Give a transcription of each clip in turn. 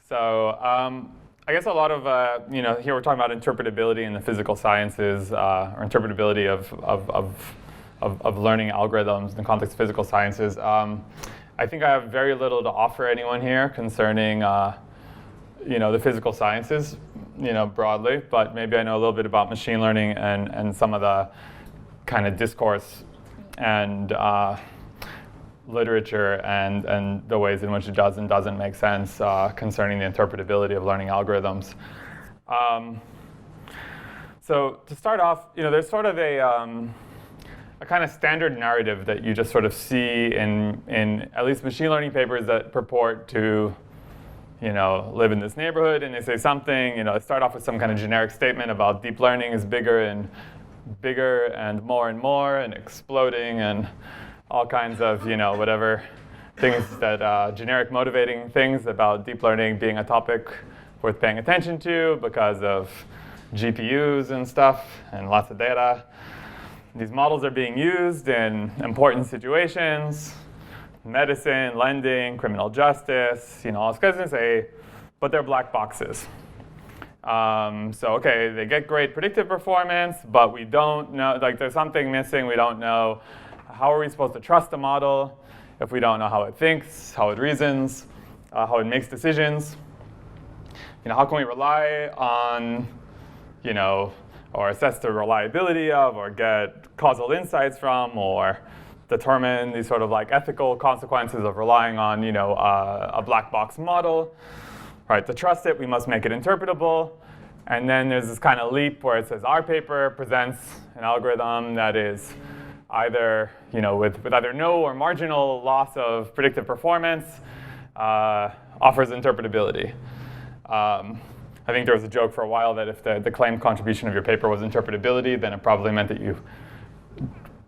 So I guess a lot of, here we're talking about interpretability in the physical sciences, or interpretability of learning algorithms in the context of physical sciences. I think I have very little to offer anyone here concerning, the physical sciences, broadly, but maybe I know a little bit about machine learning and some of the kind of discourse and literature and the ways in which it does and doesn't make sense concerning the interpretability of learning algorithms. So to start off, there's sort of a kind of standard narrative that you just sort of see in at least machine learning papers that purport to live in this neighborhood, and they say something, they start off with some kind of generic statement about deep learning is bigger and more and exploding and all kinds of, whatever things that generic motivating things about deep learning being a topic worth paying attention to because of GPUs and stuff and lots of data. These models are being used in important situations, medicine, lending, criminal justice, all this kinds of things, but they're black boxes. So okay, they get great predictive performance, but we don't know, there's something missing, we don't know. How are we supposed to trust the model if we don't know how it thinks, how it reasons, how it makes decisions? How can we rely on, or assess the reliability of, or get causal insights from, or determine these sort of ethical consequences of relying on, a black box model? Right, to trust it, we must make it interpretable. And then there's this kind of leap where it says our paper presents an algorithm that is either, with either no or marginal loss of predictive performance, offers interpretability. I think there was a joke for a while that if the claimed contribution of your paper was interpretability, then it probably meant that you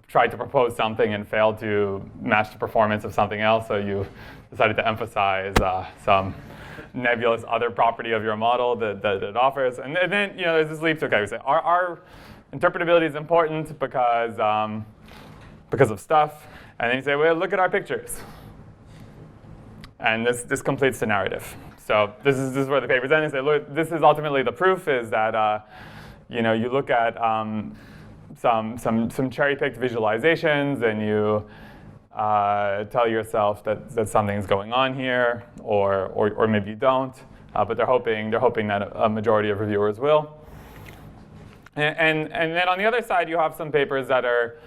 tried to propose something and failed to match the performance of something else, so you decided to emphasize some nebulous other property of your model that it offers. And then there's this leap to, okay, we say our interpretability is important because of stuff. And then you say, well, look at our pictures. And this completes the narrative. So this is where the paper's end. And say, look, this is ultimately the proof is that you look at some cherry-picked visualizations, and you tell yourself that something's going on here, or maybe you don't. But they're hoping that a majority of reviewers will. And then on the other side, you have some papers that are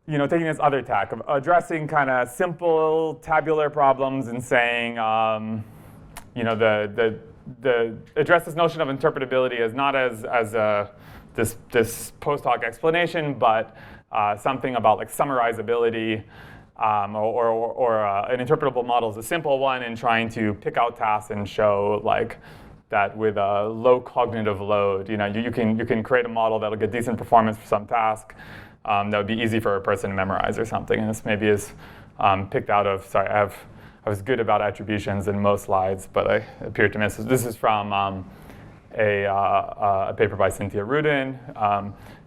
taking this other tack of addressing kind of simple tabular problems and saying, address this notion of interpretability as not as this post hoc explanation, but something about summarizability, or an interpretable model is a simple one in trying to pick out tasks and show that with a low cognitive load, you can create a model that'll get decent performance for some task. That would be easy for a person to memorize or something. And this maybe is picked out of, sorry, I was good about attributions in most slides, but I appeared to miss. This is from a paper by Cynthia Rudin,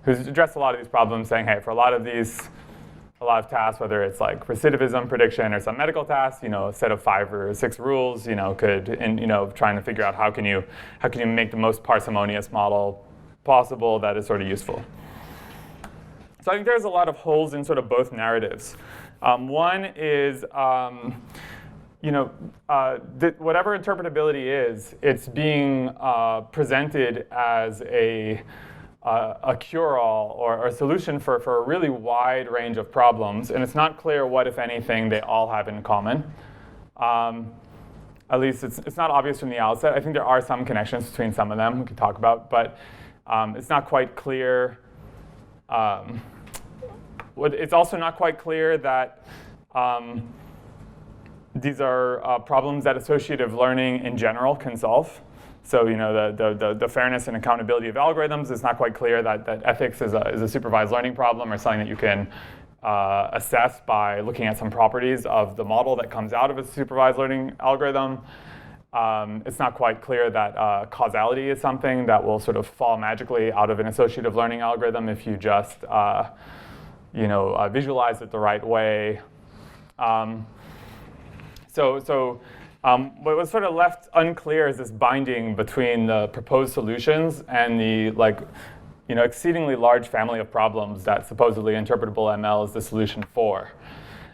who's addressed a lot of these problems, saying, hey, for a lot of tasks, whether it's recidivism prediction or some medical tasks, a set of 5 or 6 rules, trying to figure out how can you make the most parsimonious model possible that is sort of useful. So I think there's a lot of holes in sort of both narratives. One is, whatever interpretability is, it's being presented as a cure-all or a solution for a really wide range of problems, and it's not clear what, if anything, they all have in common. At least it's not obvious from the outset. I think there are some connections between some of them we could talk about, but it's not quite clear. It's also not quite clear that these are problems that associative learning in general can solve. So the fairness and accountability of algorithms, it's not quite clear that ethics is a supervised learning problem or something that you can assess by looking at some properties of the model that comes out of a supervised learning algorithm. It's not quite clear that causality is something that will sort of fall magically out of an associative learning algorithm if you just visualize it the right way. So What was sort of left unclear is this binding between the proposed solutions and the exceedingly large family of problems that supposedly interpretable ML is the solution for.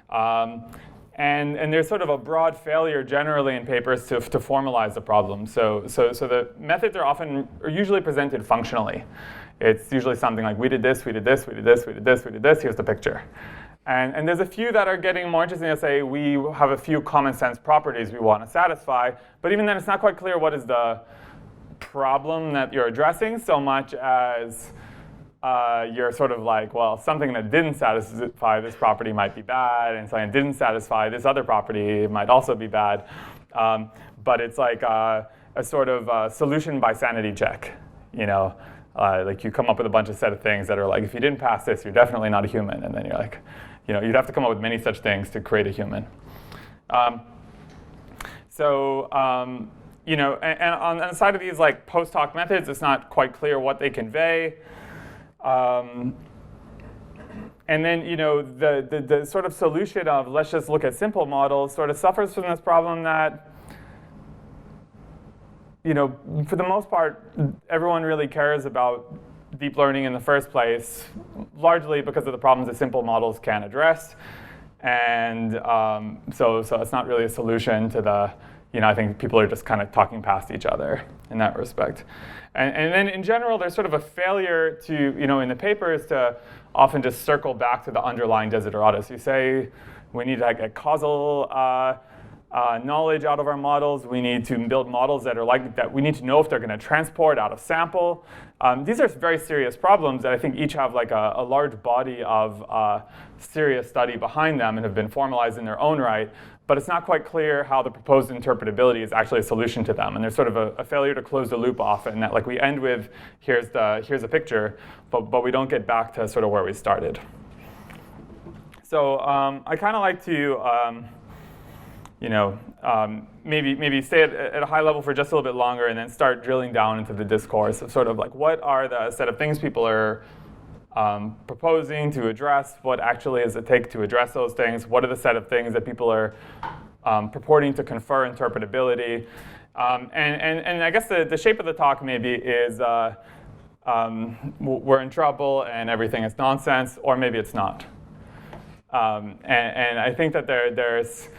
And there's sort of a broad failure generally in papers to formalize the problem. So the methods are usually presented functionally. It's usually something like, we did this, we did this, we did this, we did this, we did this, here's the picture. And there's a few that are getting more interesting to say, we have a few common sense properties we want to satisfy. But even then, it's not quite clear what is the problem that you're addressing so much as you're sort of like, well, something that didn't satisfy this property might be bad, and something that didn't satisfy this other property might also be bad. But it's like a sort of solution by sanity check. Like you come up with a bunch of set of things that are like, if you didn't pass this, you're definitely not a human. And then you're like, you'd have to come up with many such things to create a human. And on the side of these like post hoc methods, it's not quite clear what they convey. And then, the sort of solution of let's just look at simple models sort of suffers from this problem that, for the most part, everyone really cares about deep learning in the first place, largely because of the problems that simple models can address. And so it's not really a solution to the, I think people are just kind of talking past each other in that respect. And then in general, there's sort of a failure to, in the papers to often just circle back to the underlying desiderata. So you say, we need to get causal knowledge out of our models. We need to build models that are like that. We need to know if they're going to transport out of sample. These are very serious problems that I think each have like a large body of serious study behind them and have been formalized in their own right. But it's not quite clear how the proposed interpretability is actually a solution to them. And there's sort of a failure to close the loop often, that like we end with, here's a picture, but we don't get back to sort of where we started. So I kind of like to maybe stay at a high level for just a little bit longer and then start drilling down into the discourse of sort of like, what are the set of things people are proposing to address? What actually does it take to address those things? What are the set of things that people are purporting to confer interpretability? And I guess the shape of the talk maybe is we're in trouble and everything is nonsense, or maybe it's not. And I think that there's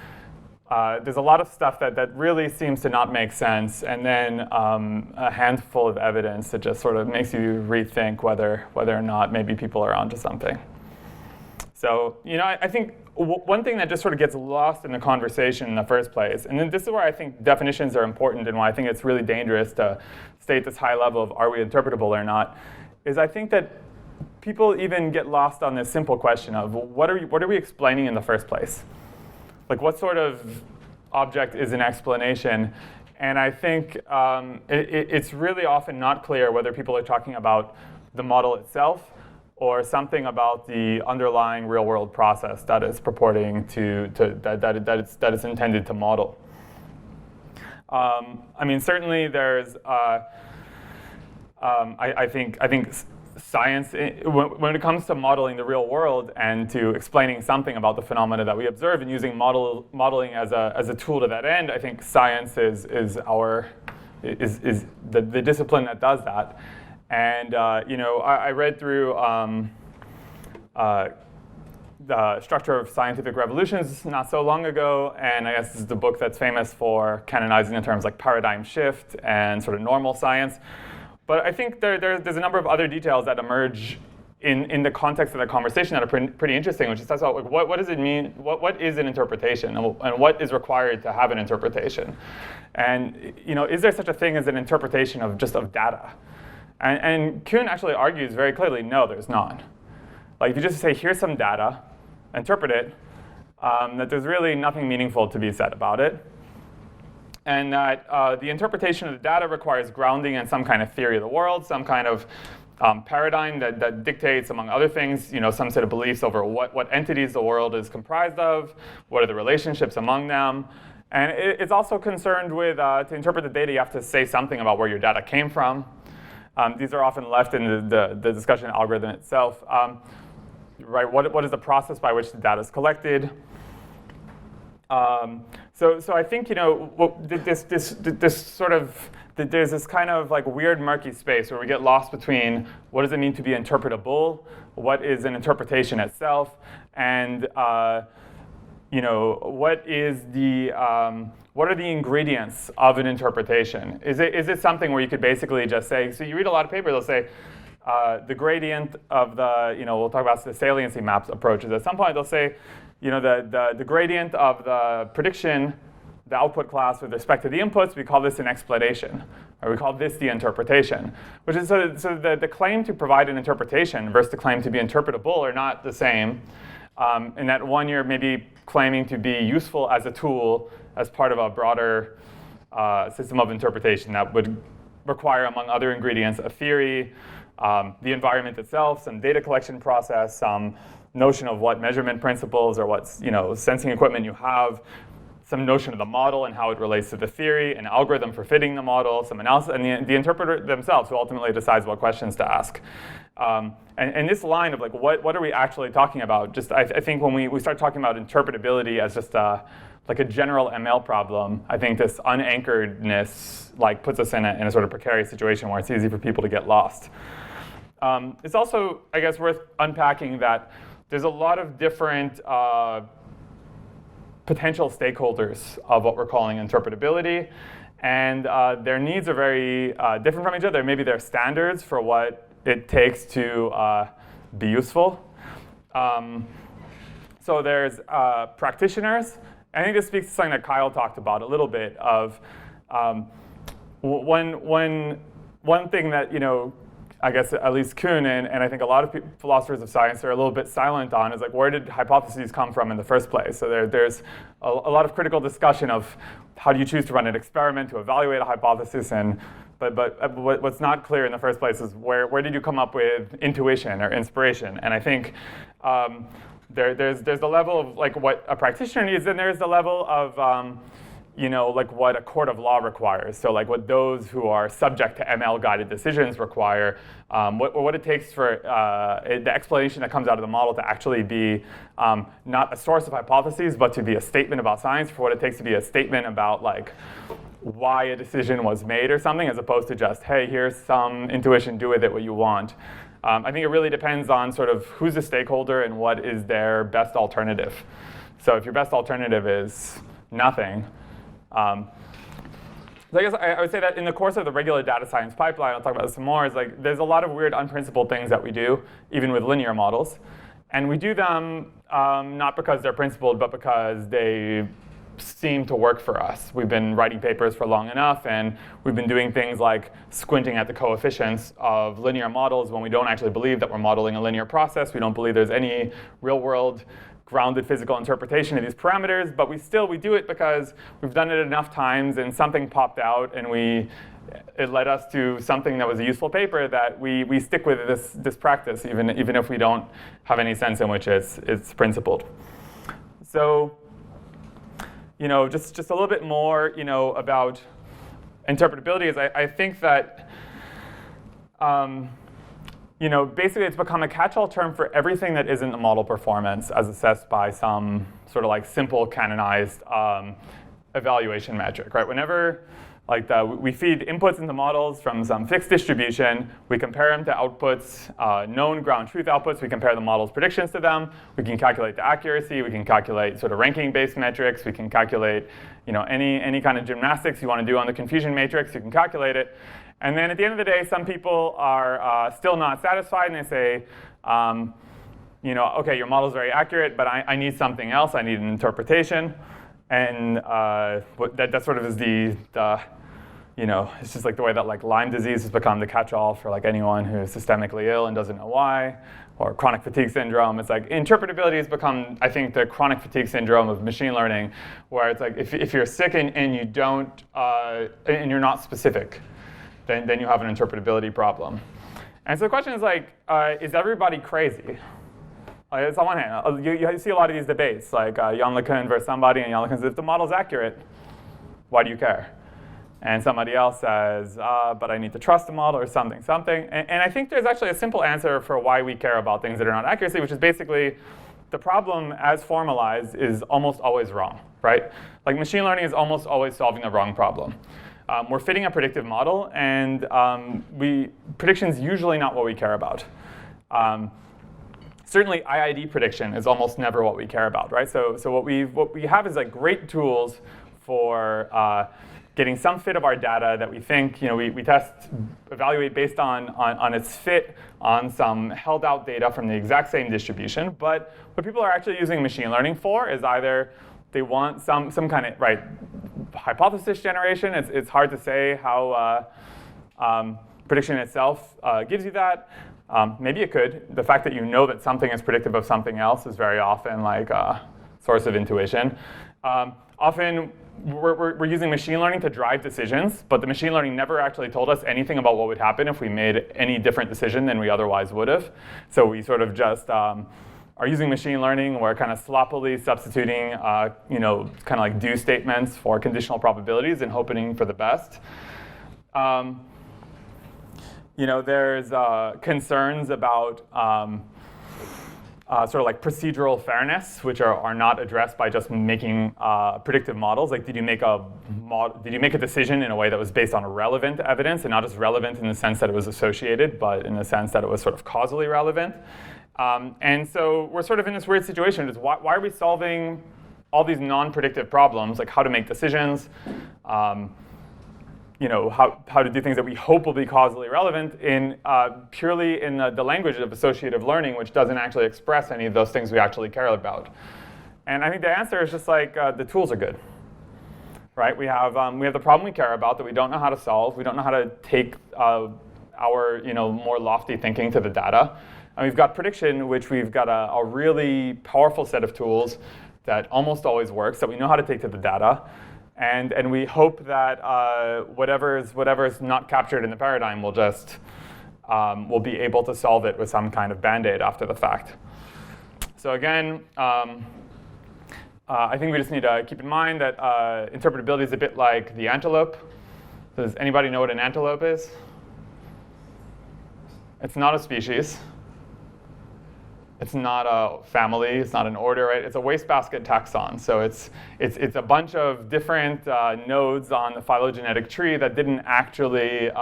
a lot of stuff that really seems to not make sense, and then a handful of evidence that just sort of makes you rethink whether or not maybe people are onto something. So, I think one thing that just sort of gets lost in the conversation in the first place, and then this is where I think definitions are important and why I think it's really dangerous to state this high level of are we interpretable or not, is I think that people even get lost on this simple question of what are we explaining in the first place? Like, what sort of object is an explanation? And I think it's really often not clear whether people are talking about the model itself or something about the underlying real-world process that is purporting that it's intended to model. I mean, certainly there's I think science, when it comes to modeling the real world and to explaining something about the phenomena that we observe and using modeling as a tool to that end, I think science is the discipline that does that. And I read through the Structure of Scientific Revolutions not so long ago, and I guess this is the book that's famous for canonizing the terms like paradigm shift and sort of normal science. But I think there's a number of other details that emerge in the context of the conversation that are pretty interesting, which is talks about like, what does it mean, what is an interpretation, and what is required to have an interpretation, and is there such a thing as an interpretation of data? And Kuhn actually argues very clearly, no, there's not. Like if you just say here's some data, interpret it, that there's really nothing meaningful to be said about it. And that the interpretation of the data requires grounding in some kind of theory of the world, some kind of paradigm that dictates, among other things, some set of beliefs over what entities the world is comprised of, what are the relationships among them. And it's also concerned with, to interpret the data, you have to say something about where your data came from. These are often left in the discussion algorithm itself. Right? What is the process by which the data is collected? So So I think, this sort of, there's this kind of like weird murky space where we get lost between what does it mean to be interpretable, what is an interpretation itself, and what are the ingredients of an interpretation? Is it something where you could basically just say, so you read a lot of papers, they'll say, the gradient of the, we'll talk about the saliency maps approaches. At some point, they'll say, the gradient of the prediction, the output class with respect to the inputs, we call this an explanation, or we call this the interpretation. Which is so the claim to provide an interpretation versus the claim to be interpretable are not the same. In that one, you're maybe claiming to be useful as a tool as part of a broader system of interpretation that would require, among other ingredients, a theory, the environment itself, some data collection process, some notion of what measurement principles or what sensing equipment you have, some notion of the model and how it relates to the theory, an algorithm for fitting the model, some analysis, and the interpreter themselves who ultimately decides what questions to ask. And this line of like, what are we actually talking about? Just I think when we start talking about interpretability as just like a general ML problem, I think this unanchoredness like puts us in a sort of precarious situation where it's easy for people to get lost. It's also, I guess, worth unpacking that there's a lot of different potential stakeholders of what we're calling interpretability, and their needs are very different from each other. Maybe there are standards for what it takes to be useful. So there's practitioners. I think this speaks to something that Kyle talked about a little bit of one thing that, I guess at least Kuhn and I think a lot of philosophers of science are a little bit silent on is like, where did hypotheses come from in the first place? So there's a lot of critical discussion of how do you choose to run an experiment to evaluate a hypothesis, but what's not clear in the first place is where did you come up with intuition or inspiration? And I think there's the level of like what a practitioner needs, and there's the level of like what a court of law requires. So like what those who are subject to ML-guided decisions require, what it takes for the explanation that comes out of the model to actually be not a source of hypotheses, but to be a statement about science, for what it takes to be a statement about like why a decision was made or something, as opposed to just, hey, here's some intuition, do with it what you want. I think it really depends on sort of who's the stakeholder and what is their best alternative. So if your best alternative is nothing, so I guess I would say that in the course of the regular data science pipeline, I'll talk about this some more, is like there's a lot of weird unprincipled things that we do, even with linear models. And we do them not because they're principled, but because they seem to work for us. We've been writing papers for long enough, and we've been doing things like squinting at the coefficients of linear models when we don't actually believe that we're modeling a linear process. We don't believe there's any real-world grounded physical interpretation of these parameters, but we do it because we've done it enough times and something popped out and it led us to something that was a useful paper that we stick with this practice even if we don't have any sense in which it's principled. So just a little bit more about interpretability is I think that basically it's become a catch-all term for everything that isn't a model performance as assessed by some sort of like simple canonized evaluation metric, right? Whenever we feed inputs into models from some fixed distribution, we compare them to outputs, known ground truth outputs, we compare the model's predictions to them, we can calculate the accuracy, we can calculate sort of ranking-based metrics, we can calculate any kind of gymnastics you want to do on the confusion matrix, you can calculate it. And then at the end of the day, some people are still not satisfied, and they say, okay, your model is very accurate, but I need something else. I need an interpretation. And that sort of is it's just like the way that like Lyme disease has become the catch-all for like anyone who's systemically ill and doesn't know why, or chronic fatigue syndrome. It's like interpretability has become, I think, the chronic fatigue syndrome of machine learning, where it's like if you're sick and you don't and you're not specific, then you have an interpretability problem. And so the question is like, is everybody crazy? It's on one hand, you see a lot of these debates, like Jan LeCun versus somebody, and Jan LeCun says, if the model's accurate, why do you care? And somebody else says, but I need to trust the model or something. And I think there's actually a simple answer for why we care about things that are not accuracy, which is basically the problem as formalized is almost always wrong, right? Like machine learning is almost always solving the wrong problem. We're fitting a predictive model, and prediction's usually not what we care about. Certainly, IID prediction is almost never what we care about, right? So what we have is like great tools for getting some fit of our data that we think, we evaluate based on its fit on some held out data from the exact same distribution. But what people are actually using machine learning for is either they want some kind of hypothesis generation. It's hard to say how prediction itself gives you that. Maybe it could. The fact that you know that something is predictive of something else is very often like a source of intuition. Often we're using machine learning to drive decisions, but the machine learning never actually told us anything about what would happen if we made any different decision than we otherwise would have. So we sort of just are using machine learning. We're kind of sloppily substituting, kind of like do statements for conditional probabilities and hoping for the best. There's concerns about sort of like procedural fairness, which are not addressed by just making predictive models. Like, did you make a decision in a way that was based on relevant evidence, and not just relevant in the sense that it was associated, but in the sense that it was sort of causally relevant? And so we're sort of in this weird situation. Is why are we solving all these non-predictive problems, like how to make decisions, how to do things that we hope will be causally relevant purely in the language of associative learning, which doesn't actually express any of those things we actually care about. And I think the answer is just like the tools are good, right? We have the problem we care about that we don't know how to solve. We don't know how to take our more lofty thinking to the data. And we've got prediction, which we've got a really powerful set of tools that almost always works, that we know how to take to the data. And we hope that whatever's not captured in the paradigm will just will be able to solve it with some kind of band-aid after the fact. So again, I think we just need to keep in mind that interpretability is a bit like the antelope. Does anybody know what an antelope is? It's not a species. It's not a family. It's not an order, right? It's a wastebasket taxon. So it's a bunch of different nodes on the phylogenetic tree that didn't actually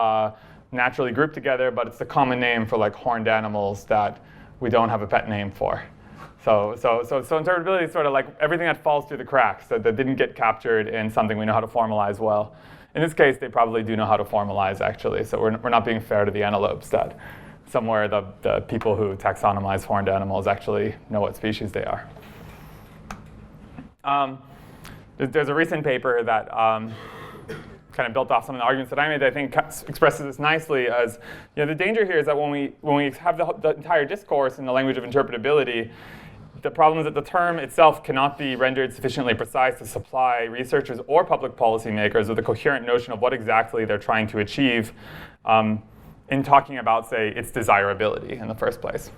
naturally group together, but it's the common name for like horned animals that we don't have a pet name for. So interpretability is sort of like everything that falls through the cracks that didn't get captured in something we know how to formalize well. In this case, they probably do know how to formalize, actually. So we're not being fair to the antelopes that somewhere the people who taxonomize horned animals actually know what species they are. There's a recent paper that kind of built off some of the arguments that I made that I think expresses this nicely as, the danger here is that when we have the entire discourse in the language of interpretability, the problem is that the term itself cannot be rendered sufficiently precise to supply researchers or public policymakers with a coherent notion of what exactly they're trying to achieve in talking about, say, its desirability in the first place.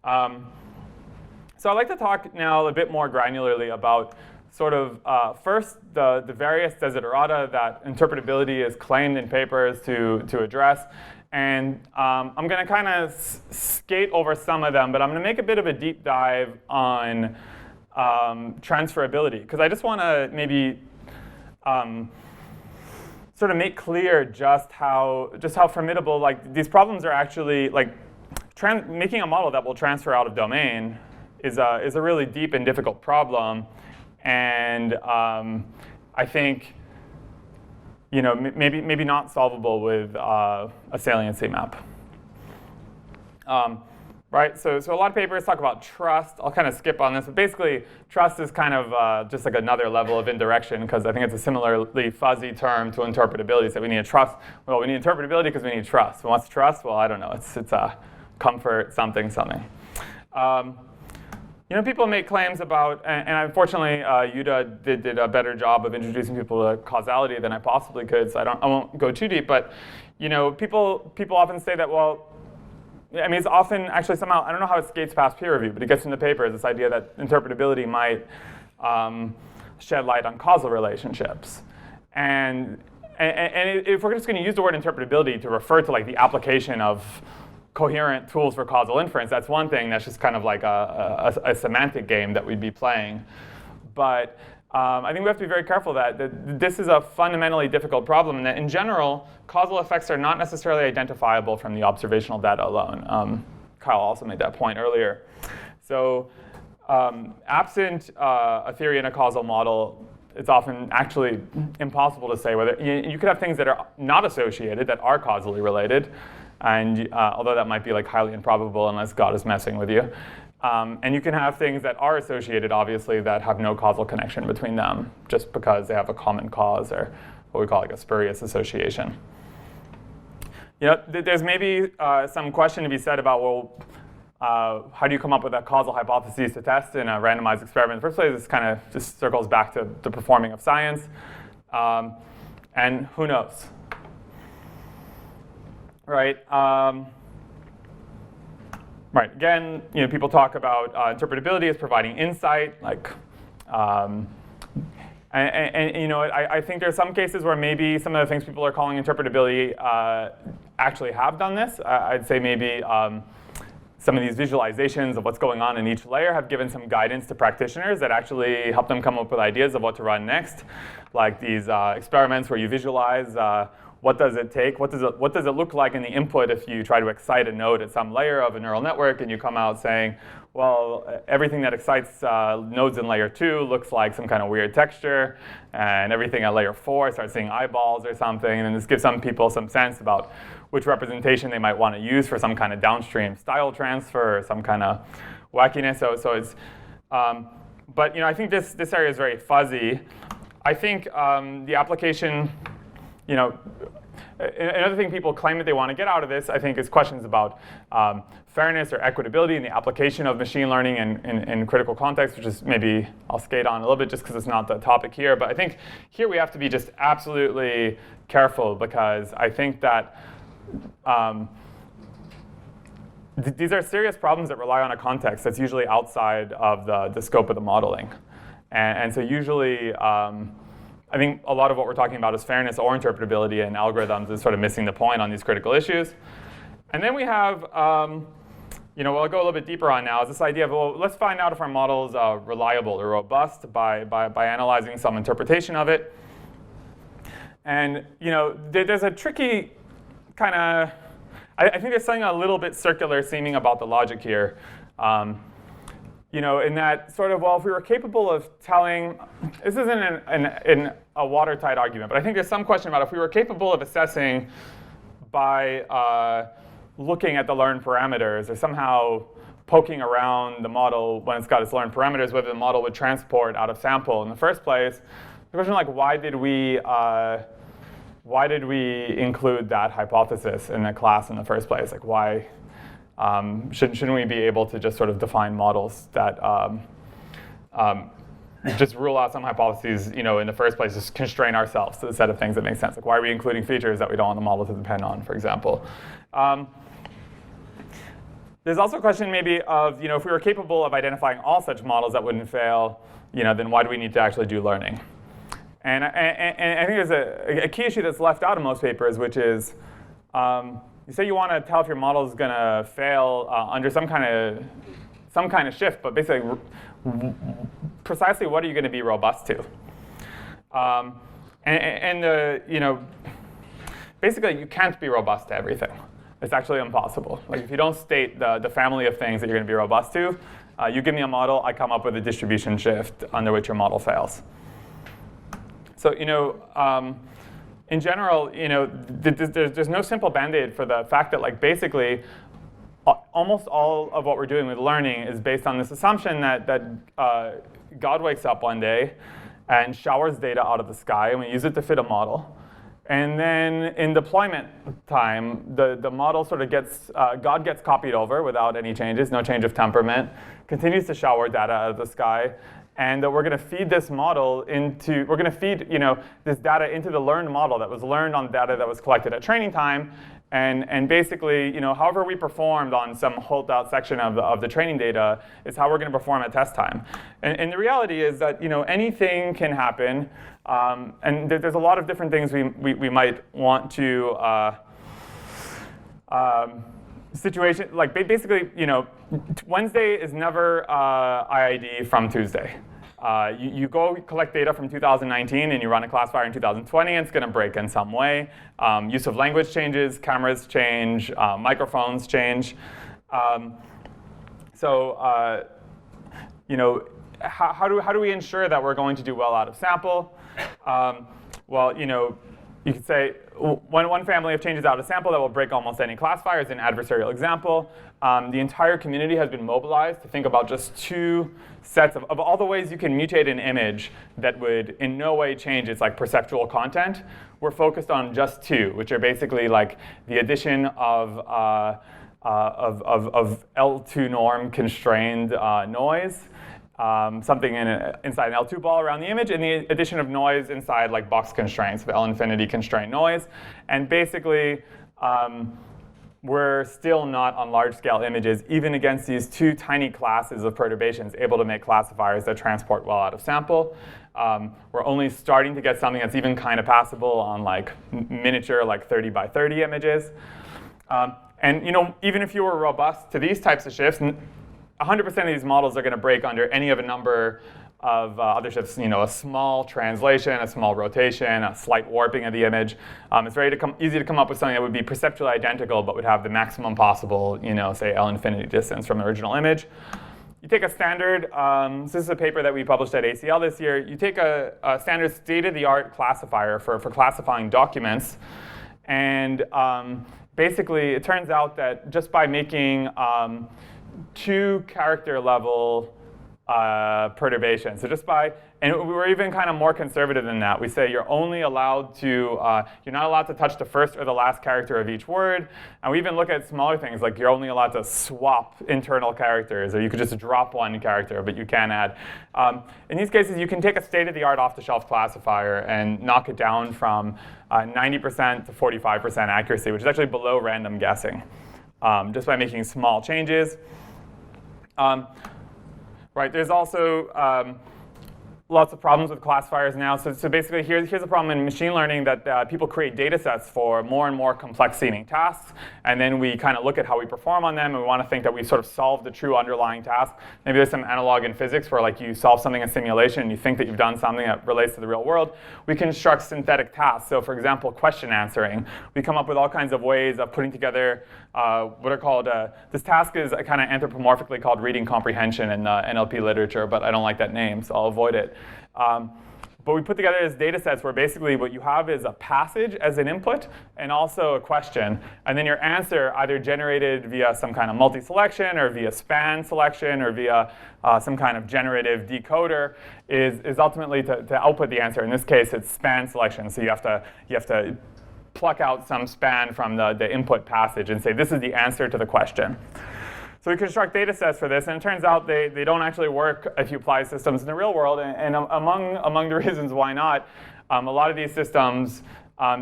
So I'd like to talk now a bit more granularly about sort of, first, the various desiderata that interpretability is claimed in papers to address. And I'm going to kind of skate over some of them, but I'm going to make a bit of a deep dive on transferability, because I just want to maybe sort of make clear just how formidable these problems are actually. Making a model that will transfer out of domain is a really deep and difficult problem, and I think maybe not solvable with a saliency map. Right, so a lot of papers talk about trust. I'll kind of skip on this, but basically trust is kind of just like another level of indirection, because I think it's a similarly fuzzy term to interpretability. So we need a trust. Well, we need interpretability because we need trust. What's trust? Well, I don't know. It's a comfort something. People make claims about, and unfortunately, Yuda did a better job of introducing people to causality than I possibly could. So I won't go too deep, but people often say that, well. I mean, it's often actually somehow, I don't know how it skates past peer review, but it gets in the papers, this idea that interpretability might shed light on causal relationships. And if we're just going to use the word interpretability to refer to the application of coherent tools for causal inference, that's one thing. That's just kind of like a semantic game that we'd be playing. But I think we have to be very careful that this is a fundamentally difficult problem, and that in general, causal effects are not necessarily identifiable from the observational data alone. Kyle also made that point earlier. So absent a theory in a causal model, it's often actually impossible to say whether you could have things that are not associated, that are causally related, and although that might be like highly improbable unless God is messing with you. And you can have things that are associated, obviously, that have no causal connection between them, just because they have a common cause, or what we call like a spurious association. There's maybe some question to be said about, well, how do you come up with a causal hypothesis to test in a randomized experiment? In the first place, this kind of just circles back to the performing of science. And who knows? Right. Right. Again, people talk about interpretability as providing insight, like, and I think there's some cases where maybe some of the things people are calling interpretability actually have done this. I'd say maybe some of these visualizations of what's going on in each layer have given some guidance to practitioners that actually help them come up with ideas of what to run next, like these experiments where you visualize what does it take, what does it look like in the input if you try to excite a node at some layer of a neural network, and you come out saying, well, everything that excites nodes in layer 2 looks like some kind of weird texture, and everything at layer 4 starts seeing eyeballs or something, and this gives some people some sense about which representation they might want to use for some kind of downstream style transfer or some kind of wackiness. So it's, but I think this area is very fuzzy. I think the application, another thing people claim that they want to get out of this, I think, is questions about fairness or equitability in the application of machine learning in critical context, which is maybe I'll skate on a little bit just because it's not the topic here. But I think here we have to be just absolutely careful, because I think that these are serious problems that rely on a context that's usually outside of the scope of the modeling. And so usually, I think a lot of what we're talking about is fairness or interpretability, and algorithms is sort of missing the point on these critical issues. And then we have, what I'll go a little bit deeper on now is this idea of, well, let's find out if our model is reliable or robust by analyzing some interpretation of it. And there's a tricky kind of, I think there's something a little bit circular seeming about the logic here. In that sort of, well, if we were capable of telling, this isn't in a watertight argument, but I think there's some question about if we were capable of assessing by looking at the learned parameters or somehow poking around the model when it's got its learned parameters, whether the model would transport out of sample in the first place. The question like, why did we include that hypothesis in the class in the first place? Like, why? Shouldn't we be able to just sort of define models that just rule out some hypotheses, in the first place, just constrain ourselves to the set of things that make sense? Like, why are we including features that we don't want the model to depend on, for example? There's also a question maybe of, if we were capable of identifying all such models that wouldn't fail, then why do we need to actually do learning? And I think there's a key issue that's left out of most papers, which is, you say you want to tell if your model is going to fail under some kind of shift, but basically, precisely what are you going to be robust to? Basically, you can't be robust to everything. It's actually impossible. Like, if you don't state the family of things that you're going to be robust to, you give me a model, I come up with a distribution shift under which your model fails. So, in general, there's no simple band-aid for the fact that, like, basically, almost all of what we're doing with learning is based on this assumption that God wakes up one day and showers data out of the sky, and we use it to fit a model. And then in deployment time, the model sort of gets, God gets copied over without any changes, no change of temperament, continues to shower data out of the sky. And we're going to feed this model into, we're going to feed this data into the learned model that was learned on data that was collected at training time. And basically, however we performed on some holdout section of the training data is how we're going to perform at test time. And the reality is that anything can happen. And there's a lot of different things we might want to situation, like basically, Wednesday is never IID from Tuesday. You go collect data from 2019 and you run a classifier in 2020, and it's going to break in some way. Use of language changes, cameras change, microphones change. How do we ensure that we're going to do well out of sample? Well, you could say one family of changes out of sample that will break almost any classifier is an adversarial example. The entire community has been mobilized to think about just two sets of all the ways you can mutate an image that would in no way change its perceptual content. We're focused on just two, which are basically like the addition of L2 norm constrained noise. Something inside an L2 ball around the image, and the addition of noise inside box constraints of L infinity constrained noise. And basically, we're still not on large-scale images, even against these two tiny classes of perturbations, able to make classifiers that transport well out of sample. We're only starting to get something that's even kind of passable on miniature 30 by 30 images. And even if you were robust to these types of shifts, 100% of these models are going to break under any of a number of other shifts, a small translation, a small rotation, a slight warping of the image. It's very easy to come up with something that would be perceptually identical but would have the maximum possible, say, L infinity distance from the original image. You take a standard, so this is a paper that we published at ACL this year. You take a standard state-of-the-art classifier for classifying documents. And basically, it turns out that just by making 2 character level perturbations. So just by, and we're even kind of more conservative than that. We say you're only allowed to, you're not allowed to touch the first or the last character of each word. And we even look at smaller things, like you're only allowed to swap internal characters, or you could just drop one character, but you can't add. In these cases, you can take a state-of-the-art off-the-shelf classifier and knock it down from 90% to 45% accuracy, which is actually below random guessing, just by making small changes. Right, there's also lots of problems with classifiers now. So basically, here's a problem in machine learning that people create data sets for more and more complex seeming tasks. And then we kind of look at how we perform on them. And we want to think that we sort of solved the true underlying task. Maybe there's some analog in physics where you solve something in simulation and you think that you've done something that relates to the real world. We construct synthetic tasks. So for example, question answering. We come up with all kinds of ways of putting together what are called, this task is kind of anthropomorphically called reading comprehension in NLP literature, but I don't like that name, so I'll avoid it. But we put together these data sets where basically what you have is a passage as an input and also a question. And then your answer, either generated via some kind of multi-selection or via span selection or via some kind of generative decoder, is ultimately to output the answer. In this case, it's span selection. So you have to pluck out some span from the input passage and say, this is the answer to the question. So we construct data sets for this, and it turns out they don't actually work if you apply systems in the real world. And among the reasons why not, a lot of these systems,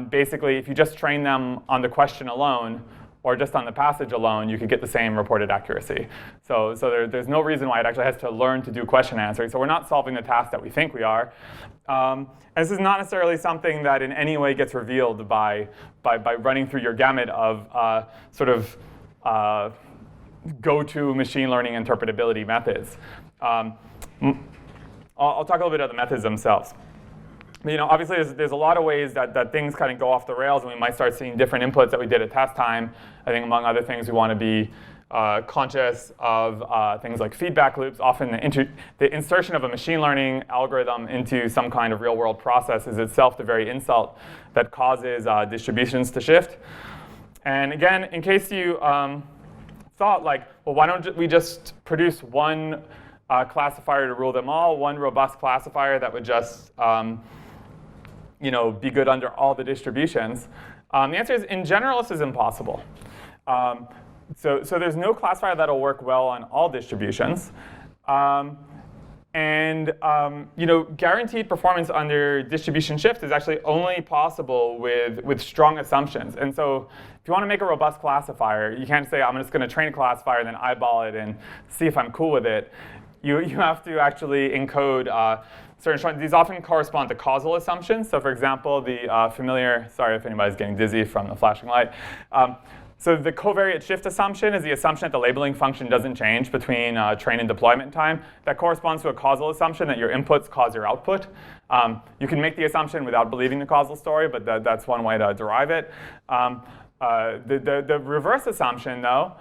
basically, if you just train them on the question alone, or just on the passage alone, you could get the same reported accuracy. So there's no reason why it actually has to learn to do question answering. So we're not solving the task that we think we are. And this is not necessarily something that in any way gets revealed by running through your gamut of go-to machine learning interpretability methods. I'll talk a little bit about the methods themselves. Obviously, there's a lot of ways that things kind of go off the rails, and we might start seeing different inputs that we did at test time. I think among other things, we want to be conscious of things like feedback loops. Often the insertion of a machine learning algorithm into some kind of real-world process is itself the very insult that causes distributions to shift. And again, in case you thought well, why don't we just produce one classifier to rule them all, one robust classifier that would just be good under all the distributions? The answer is, in general, this is impossible. So there's no classifier that'll work well on all distributions. Guaranteed performance under distribution shift is actually only possible with strong assumptions. And so if you want to make a robust classifier, you can't say, I'm just going to train a classifier and then eyeball it and see if I'm cool with it. You have to actually encode certain, these often correspond to causal assumptions. So for example, the familiar, sorry if anybody's getting dizzy from the flashing light. So the covariate shift assumption is the assumption that the labeling function doesn't change between train and deployment time. That corresponds to a causal assumption that your inputs cause your output. You can make the assumption without believing the causal story, but that's one way to derive it. The reverse assumption, though,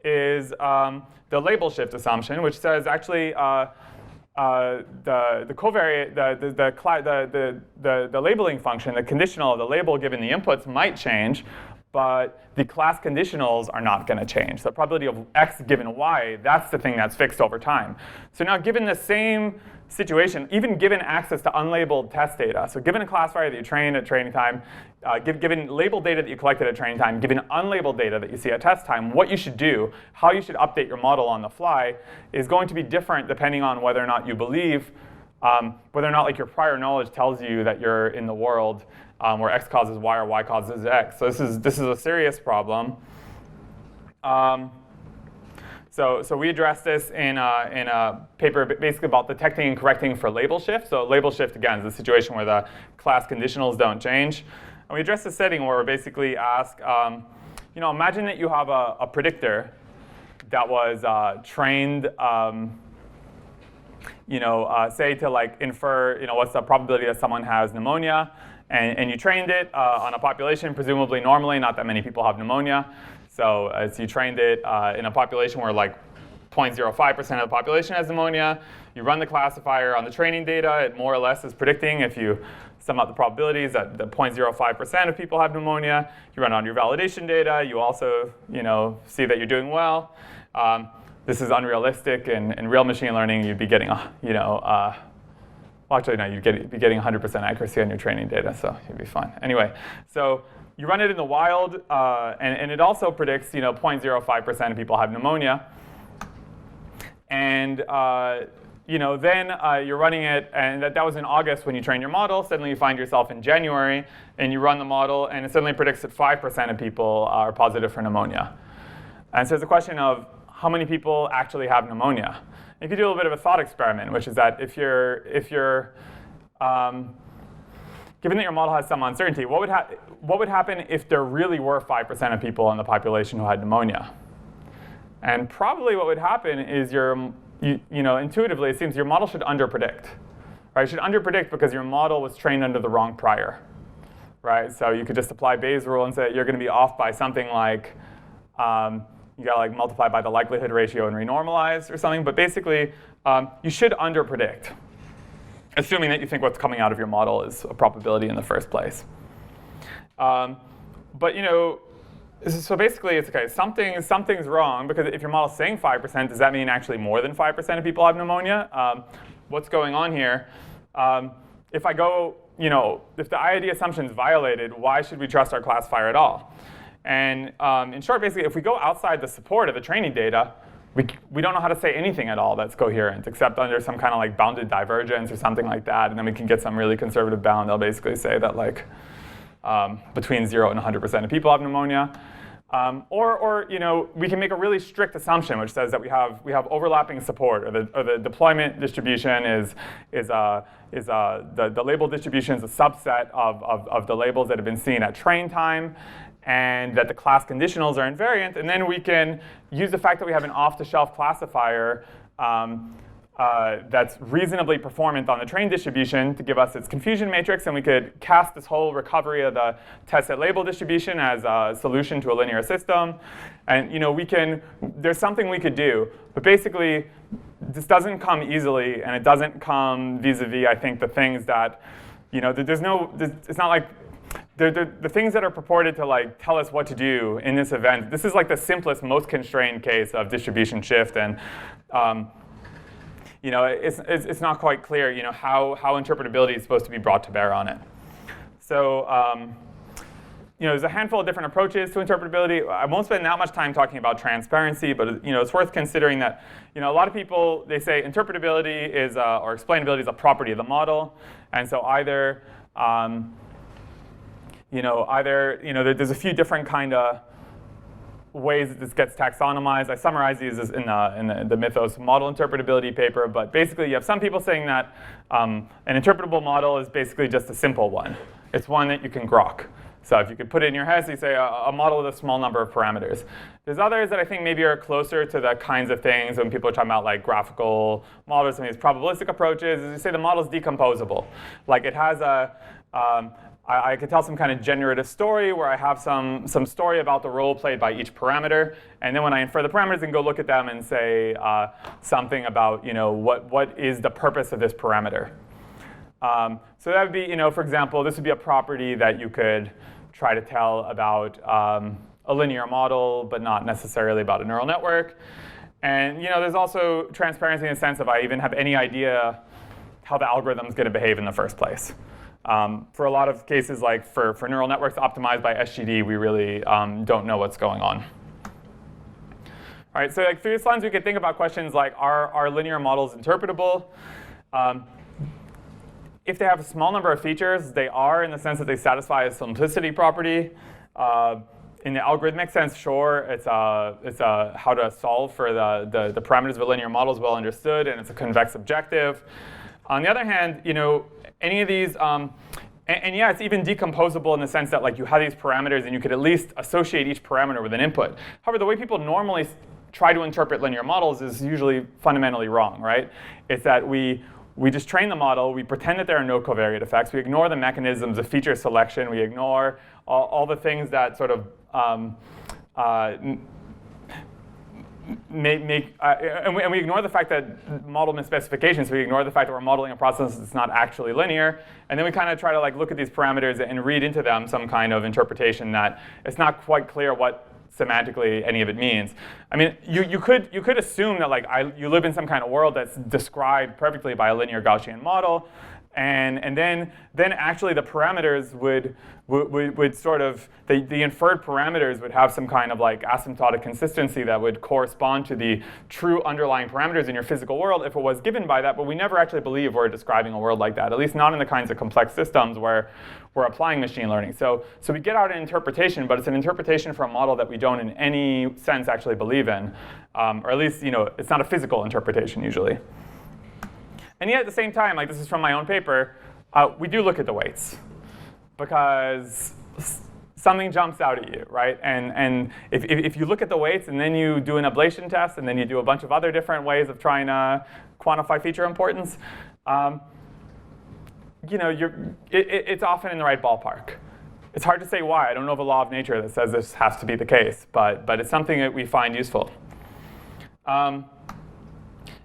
is the label shift assumption, which says actually the covariate, the labeling function, the conditional of the label given the inputs might change, but the class conditionals are not going to change. The probability of x given y, that's the thing that's fixed over time. So now given the same situation, even given access to unlabeled test data, so given a classifier that you trained at training time, given labeled data that you collected at training time, given unlabeled data that you see at test time, what you should do, how you should update your model on the fly, is going to be different depending on whether or not you believe, whether or not like your prior knowledge tells you that you're in the world where x causes y or y causes x. So this is a serious problem. So we addressed this in a paper basically about detecting and correcting for label shift. So label shift, again, is a situation where the class conditionals don't change. And we addressed a setting where we basically ask, imagine that you have a predictor that was trained, say to like infer, what's the probability that someone has pneumonia. And you trained it on a population, presumably normally, not that many people have pneumonia. So as you trained it in a population where like 0.05% of the population has pneumonia, you run the classifier on the training data, it more or less is predicting if you sum up the probabilities that the 0.05% of people have pneumonia. You run it on your validation data, you also see that you're doing well. This is unrealistic, and in real machine learning you'd be getting actually, no, you'd be getting 100% accuracy on your training data, so you'd be fine. Anyway, so you run it in the wild, and it also predicts, 0.05% of people have pneumonia. And then you're running it, and that was in August when you train your model. Suddenly you find yourself in January, and you run the model, and it suddenly predicts that 5% of people are positive for pneumonia. And so it's a question of how many people actually have pneumonia. You could do a little bit of a thought experiment, which is that if you're given that your model has some uncertainty, what would happen if there really were 5% of people in the population who had pneumonia? And probably what would happen is intuitively it seems your model should underpredict. Right? It should underpredict because your model was trained under the wrong prior. Right? So you could just apply Bayes' rule and say you're going to be off by something like you got to like multiply by the likelihood ratio and renormalize or something. But basically, you should underpredict, assuming that you think what's coming out of your model is a probability in the first place. But so basically, it's okay. Something's wrong because if your model's saying 5%, does that mean actually more than 5% of people have pneumonia? What's going on here? If I go, if the IID assumption is violated, why should we trust our classifier at all? And in short, basically, if we go outside the support of the training data, we don't know how to say anything at all that's coherent, except under some kind of like bounded divergence or something like that. And then we can get some really conservative bound. They'll basically say that like between 0 and 100% of people have pneumonia. Or we can make a really strict assumption, which says that we have overlapping support, or the deployment distribution is the label distribution is a subset of the labels that have been seen at train time, and that the class conditionals are invariant. And then we can use the fact that we have an off-the-shelf classifier that's reasonably performant on the train distribution to give us its confusion matrix, and we could cast this whole recovery of the test set label distribution as a solution to a linear system. And there's something we could do, but basically this doesn't come easily, and it doesn't come vis-a-vis, I think, the things that, it's not like the things that are purported to like tell us what to do in this event. This is like the simplest, most constrained case of distribution shift, and it's not quite clear, how interpretability is supposed to be brought to bear on it. So, there's a handful of different approaches to interpretability. I won't spend that much time talking about transparency, but it's worth considering that, a lot of people, they say interpretability is or explainability is a property of the model, and so either there's a few different kind of ways that this gets taxonomized. I summarize these in the Mythos model interpretability paper, but basically you have some people saying that an interpretable model is basically just a simple one. It's one that you can grok. So if you could put it in your head, so you say a model with a small number of parameters. There's others that I think maybe are closer to the kinds of things when people are talking about like graphical models and these probabilistic approaches, is you say the model's decomposable. Like it has I could tell some kind of generative story where I have some story about the role played by each parameter, and then when I infer the parameters, I can go look at them and say something about what is the purpose of this parameter. So that would be, for example, this would be a property that you could try to tell about a linear model, but not necessarily about a neural network. And there's also transparency in the sense of I even have any idea how the algorithm is going to behave in the first place. For a lot of cases, like for neural networks optimized by SGD, we really don't know what's going on. All right, so like through this lens, we could think about questions like, are linear models interpretable? If they have a small number of features, they are in the sense that they satisfy a simplicity property. In the algorithmic sense, sure, it's how to solve for the parameters of a linear model is well understood, and it's a convex objective. On the other hand, any of these, and yeah, it's even decomposable in the sense that like you have these parameters and you could at least associate each parameter with an input. However, the way people normally try to interpret linear models is usually fundamentally wrong, right? It's that we just train the model, we pretend that there are no covariate effects, we ignore the mechanisms of feature selection, we ignore all the things that sort of and we ignore the fact that model misspecifications, so we ignore the fact that we're modeling a process that's not actually linear, and then we kind of try to like look at these parameters and read into them some kind of interpretation that it's not quite clear what semantically any of it means. I mean, you could assume that like you live in some kind of world that's described perfectly by a linear Gaussian model, and then actually the parameters would sort of the inferred parameters would have some kind of like asymptotic consistency that would correspond to the true underlying parameters in your physical world if it was given by that. But we never actually believe we're describing a world like that, at least not in the kinds of complex systems where we're applying machine learning. So we get out an interpretation, but it's an interpretation for a model that we don't in any sense actually believe in, or at least it's not a physical interpretation usually. And yet at the same time, like this is from my own paper, we do look at the weights because something jumps out at you, right? And if you look at the weights and then you do an ablation test and then you do a bunch of other different ways of trying to quantify feature importance, it's often in the right ballpark. It's hard to say why. I don't know of a law of nature that says this has to be the case, but it's something that we find useful. Now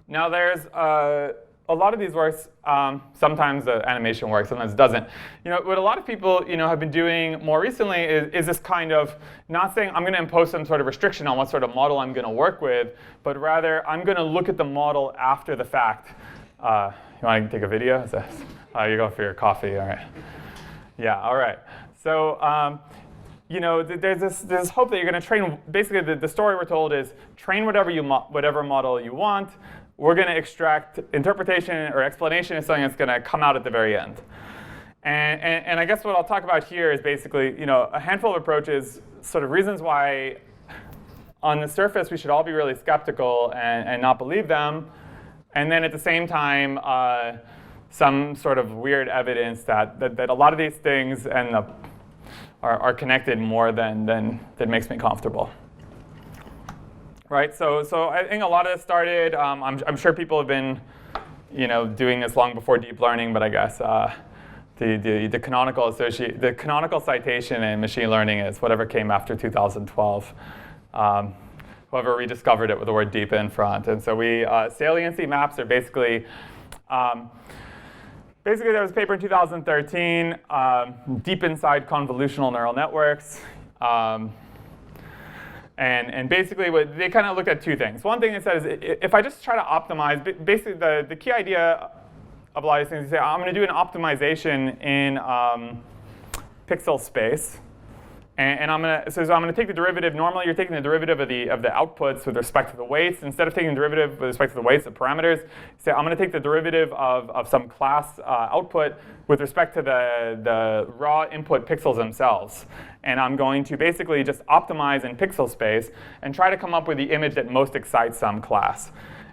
there's a lot of these works, sometimes the animation works, sometimes it doesn't. What a lot of people have been doing more recently is this kind of not saying I'm going to impose some sort of restriction on what sort of model I'm going to work with, but rather I'm going to look at the model after the fact. You want to take a video? Is that, you're going for your coffee, all right. Yeah, all right. So there's this hope that you're going to train. Basically, the story we're told is train whatever model you want. We're going to extract interpretation or explanation of something that's going to come out at the very end. And I guess what I'll talk about here is basically a handful of approaches, sort of reasons why on the surface we should all be really skeptical and not believe them. And then at the same time, some sort of weird evidence that a lot of these things are connected more than makes me comfortable. Right, so I think a lot of this started. I'm sure people have been, doing this long before deep learning. But I guess the canonical citation in machine learning is whatever came after 2012. Whoever rediscovered it with the word deep in front. And so saliency maps are basically there was a paper in 2013, deep inside convolutional neural networks. And basically, they kind of looked at two things. One thing it says, if I just try to optimize, basically the key idea of a lot of these things is say, I'm going to do an optimization in pixel space. And I'm going to take the derivative. Normally, you're taking the derivative of the outputs with respect to the weights. Instead of taking the derivative with respect to the weights of parameters, say I'm going to take the derivative of some class output with respect to the raw input pixels themselves. And I'm going to basically just optimize in pixel space and try to come up with the image that most excites some class.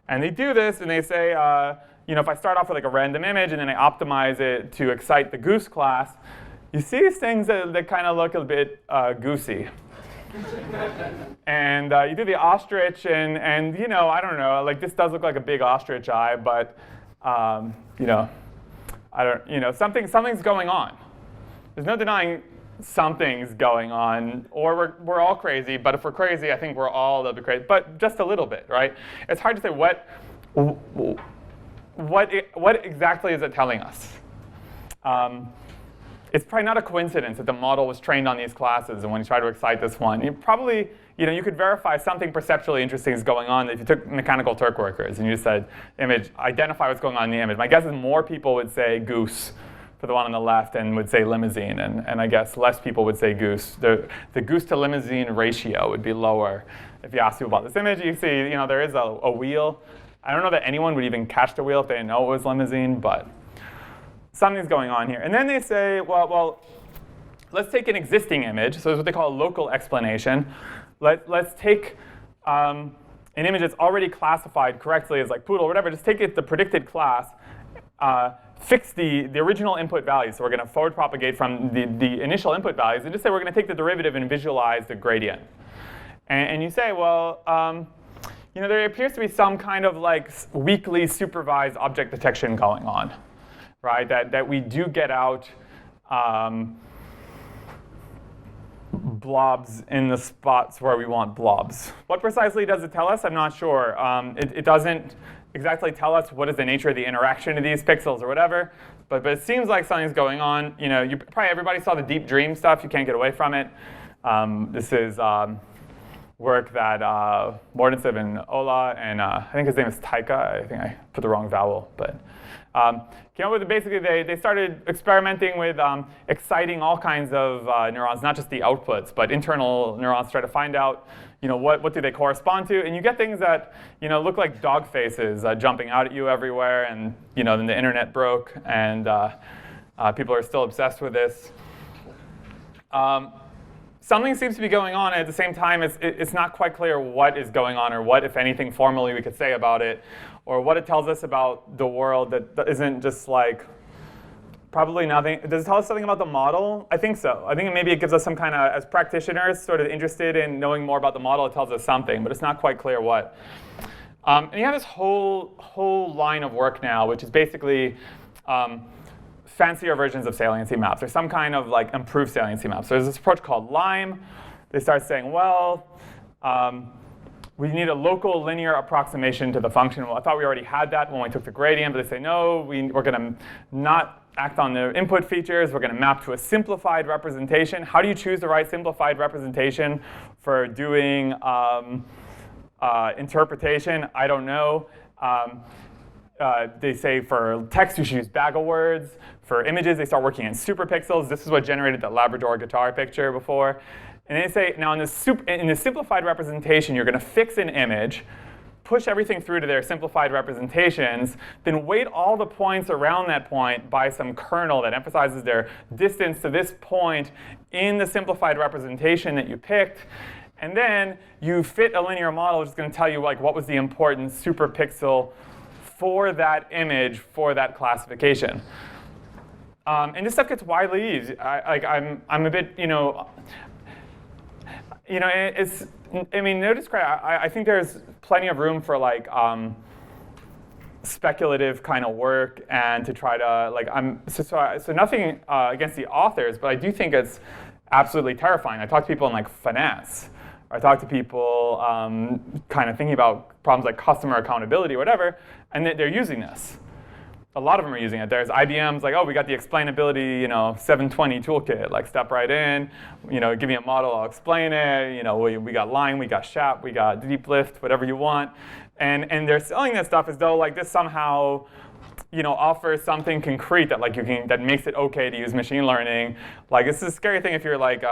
And they do this, and they say, if I start off with like a random image and then I optimize it to excite the goose class, you see these things that kind of look a bit goosey. And you do the ostrich, and you know, I don't know, like this does look like a big ostrich eye, but you know, something's going on. There's no denying something's going on, or we're all crazy. But if we're crazy, I think we're all a little bit crazy, but just a little bit, right? It's hard to say what exactly is it telling us. It's probably not a coincidence that the model was trained on these classes, and when you try to excite this one, you probably, you know, you could verify something perceptually interesting is going on if you took mechanical Turk workers and you said, image, identify what's going on in the image. My guess is more people would say goose for the one on the left and would say limousine, and I guess less people would say goose. The goose to limousine ratio would be lower if you ask people about this image. You see, you know, there is a wheel. I don't know that anyone would even catch the wheel if they didn't know it was limousine, but something's going on here. And then they say, well, let's take an existing image. So it's what they call a local explanation. Let's take an image that's already classified correctly as like poodle or whatever. Just take it the predicted class, fix the original input values. So we're going to forward propagate from the initial input values and just say we're going to take the derivative and visualize the gradient. And you say, well, you know, there appears to be some kind of like weakly supervised object detection going on. Right, that we do get out blobs in the spots where we want blobs. What precisely does it tell us? I'm not sure. It doesn't exactly tell us what is the nature of the interaction of these pixels or whatever, but it seems like something's going on. You know, probably everybody saw the deep dream stuff. You can't get away from it. This is work that Mortensev and Ola, and I think his name is Taika. I think I put the wrong vowel, but came up with it. Basically, they started experimenting with exciting all kinds of neurons, not just the outputs, but internal neurons, to try to find out, you know, what do they correspond to. And you get things that, you know, look like dog faces jumping out at you everywhere. And, you know, then the internet broke, and people are still obsessed with this. Something seems to be going on, and at the same time, it's not quite clear what is going on or what, if anything, formally we could say about it, or what it tells us about the world that isn't just like, probably nothing. Does it tell us something about the model? I think so. I think maybe it gives us some kind of, as practitioners, sort of interested in knowing more about the model, it tells us something, but it's not quite clear what. And you have this whole line of work now, which is basically fancier versions of saliency maps, or some kind of like improved saliency maps. So there's this approach called LIME. They start saying, well, we need a local linear approximation to the function. Well, I thought we already had that when we took the gradient, but they say, no, we're going to not act on the input features. We're going to map to a simplified representation. How do you choose the right simplified representation for doing interpretation? I don't know. They say for text, you should use bag of words. For images, they start working in superpixels. This is what generated the Labrador guitar picture before. And they say, now in the simplified representation, you're going to fix an image, push everything through to their simplified representations, then weight all the points around that point by some kernel that emphasizes their distance to this point in the simplified representation that you picked. And then you fit a linear model, which is going to tell you like what was the important superpixel for that image for that classification. And this stuff gets widely used. I'm a bit, it's, I mean, no discredit. I think there's plenty of room for like speculative kind of work and to try to like so nothing against the authors, but I do think it's absolutely terrifying. I talk to people in like finance. I talk to people kind of thinking about problems like customer accountability or whatever, and they're using this. A lot of them are using it. There's IBM's like, oh, we got the explainability, 720 toolkit. Like, step right in, give me a model, I'll explain it. We got line, we got SHAP, we got deep lift, whatever you want. And they're selling this stuff as though like this somehow, offers something concrete that like that makes it okay to use machine learning. Like, this is a scary thing if you're like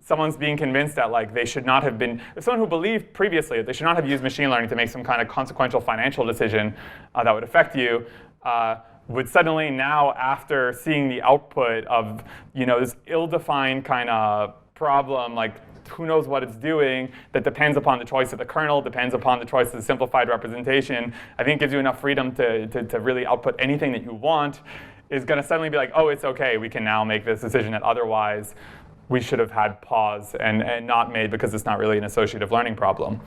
someone's being convinced that like they should not have been, if someone who believed previously that they should not have used machine learning to make some kind of consequential financial decision that would affect you, would suddenly now, after seeing the output of this ill-defined kind of problem, like who knows what it's doing, that depends upon the choice of the kernel, depends upon the choice of the simplified representation, I think it gives you enough freedom to really output anything that you want. is going to suddenly be like, oh, it's OK. We can now make this decision that otherwise we should have had pause and not made because it's not really an associative learning problem.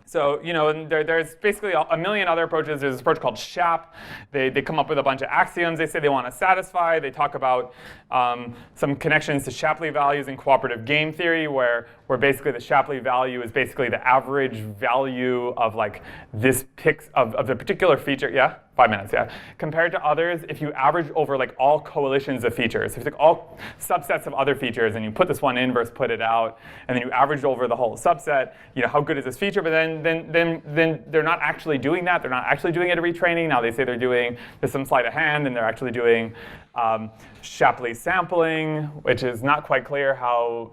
So there's basically a million other approaches. There's this approach called SHAP. They come up with a bunch of axioms they say they want to satisfy. They talk about some connections to Shapley values in cooperative game theory, where basically the Shapley value is basically the average value of like this of the particular feature. Yeah, 5 minutes. Yeah, compared to others, if you average over like all coalitions of features, if you take all subsets of other features and you put this one in versus put it out, and then you average over the whole subset, how good is this feature? But then they're not actually doing that. They're not actually doing it at retraining. Now they say there's some sleight of hand, and they're actually doing Shapley sampling, which is not quite clear how